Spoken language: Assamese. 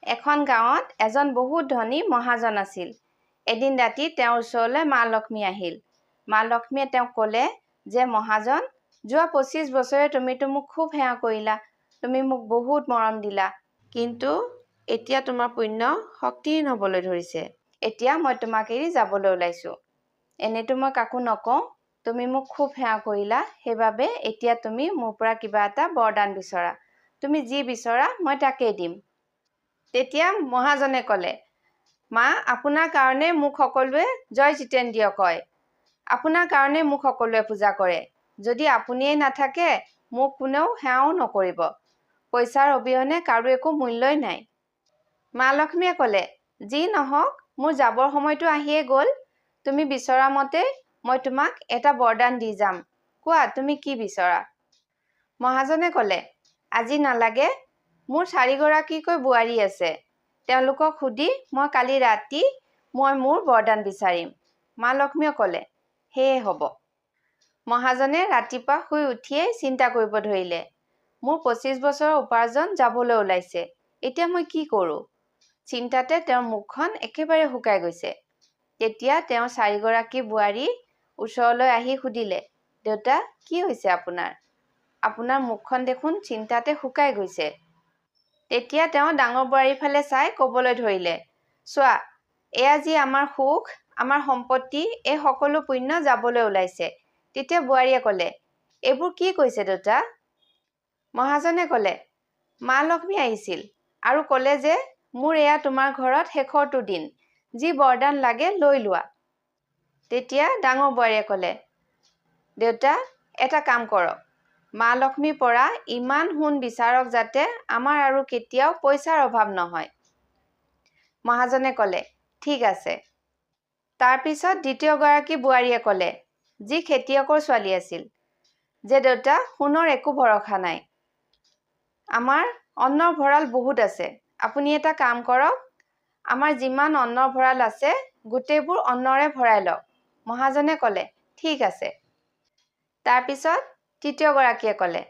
এখন গাঁৱত এজন বহুত ধনী মহাজন আছিল। এদিন ৰাতি তেওঁৰ ওচৰলৈ মা লক্ষ্মী আহিল। মা লক্ষ্মীয়ে তেওঁক ক'লে যে মহাজন, যোৱা 25 বছৰে তুমিতো মোক খুব সেৱা কৰিলা, তুমি মোক বহুত মৰম দিলা, কিন্তু এতিয়া তোমাৰ পুণ্য শক্তিহীন হ'বলৈ ধৰিছে। এতিয়া মই তোমাক এৰি যাবলৈ ওলাইছো। এনেতো মই কাকো নকওঁ, তুমি মোক খুব সেৱা কৰিলা, সেইবাবে এতিয়া তুমি মোৰ পৰা কিবা এটা বৰদান বিচৰা। তুমি যি বিচৰা মই তাকেই দিম। তেতিয়া মহাজনে ক'লে, মা, আপোনাৰ কাৰণে মোক সকলোৱে জয় জিতেন্দ্ৰিয় কয়। আপোনাৰ কাৰণে মোক সকলোৱে পূজা কৰে। যদি আপুনিয়ে নাথাকে মোক কোনেও সেৱাও নকৰিব। পইচাৰ অবিহনে কাৰো একো মূল্যই নাই। মা লক্ষ্মীয়ে ক'লে, যি নহওক, মোৰ যাবৰ সময়টো আহিয়ে গ'ল। তুমি বিচৰা মতে মই তোমাক এটা বৰদান দি যাম। কোৱা, তুমি কি বিচৰা? মহাজনে ক'লে, আজি নালাগে, মোৰ 4 গৰাকীকৈ বোৱাৰী আছে। তেওঁলোকক সুধি মই কালি ৰাতি মোৰ বৰদান বিচাৰিম। মা লক্ষ্মীয়ে ক'লে, সেয়ে হ'ব। মহাজনে ৰাতিপুৱা শুই উঠিয়েই চিন্তা কৰিব ধৰিলে। মোৰ 25 বছৰৰ উপাৰ্জন যাবলৈ ওলাইছে। এতিয়া মই কি কৰোঁ? চিন্তাতে তেওঁৰ মুখখন একেবাৰে শুকাই গৈছে। তেতিয়া তেওঁৰ 4 গৰাকী বোৱাৰী ওচৰলৈ আহি সুধিলে, দেউতা, কি হৈছে আপোনাৰ? আপোনাৰ মুখখন দেখোন চিন্তাতে শুকাই গৈছে। তেতিয়া তেওঁ ডাঙৰ বোৱাৰীৰ ফালে চাই ক'বলৈ ধৰিলে, চোৱা, এয়া যি আমাৰ সুখ, আমাৰ সম্পত্তি, এই সকলো পুণ্য যাবলৈ ওলাইছে। তেতিয়া বোৱাৰীয়ে ক'লে, এইবোৰ কি কৈছে দেউতা? মহাজনে ক'লে, মা লক্ষ্মী আহিছিল আৰু ক'লে যে মোৰ এয়া তোমাৰ ঘৰত শেষৰটো দিন, যি বৰদান লাগে লৈ লোৱা। তেতিয়া ডাঙৰ বোৱাৰীয়ে ক'লে, দেউতা, এটা কাম কৰক, মা লক্ষ্মীৰ পৰা ইমান সোণ বিচাৰক যাতে আমাৰ আৰু কেতিয়াও পইচাৰ অভাৱ নহয়। মহাজনে ক'লে, ঠিক আছে। তাৰ পিছত দ্বিতীয় গৰাকী বোৱাৰীয়ে ক'লে, যি খেতিয়কৰ ছোৱালী আছিল, যে দেউতা, সোণৰ একো ভৰসা নাই। আমাৰ অন্নৰ ভঁৰাল বহুত আছে। আপুনি এটা কাম কৰক, আমাৰ যিমান অন্নৰ ভঁৰাল আছে গোটেইবোৰ অন্নৰে ভৰাই লওক। মহাজনে ক'লে, ঠিক আছে। তাৰ পিছত তৃতীয় গৰাকীয়ে ক'লে,